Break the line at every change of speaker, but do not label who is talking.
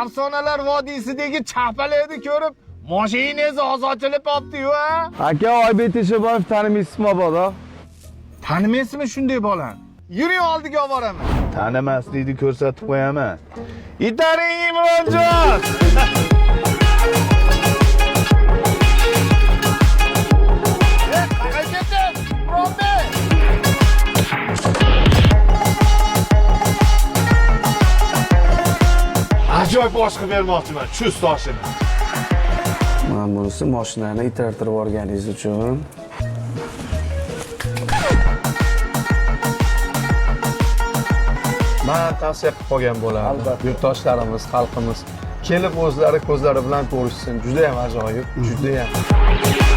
Afsonalar vodiysidagi chaqpalarni ko'rib, mashinangiz ochilib qopti-yu, ha?
Aka Oybek Teshaboyev tanimaysizmi bola?
Tanimaysizmi shunday bolani? Yuring oldiga olib boraman.
Tanimaslikni ko'rsatib qo'yaman. Itaring Imronjon!
Ajoyib boshqa bermoqchiman, chust toshini.
Mana bunisi mashinani itartirib yuborganingiz uchun. Men tavsiya qilib qolgan bo'lardim. Yurtdoshlarimiz, xalqimiz kelib o'zlari ko'zlari bilan ko'rishsin. Juda ham ajoyib, juda ham.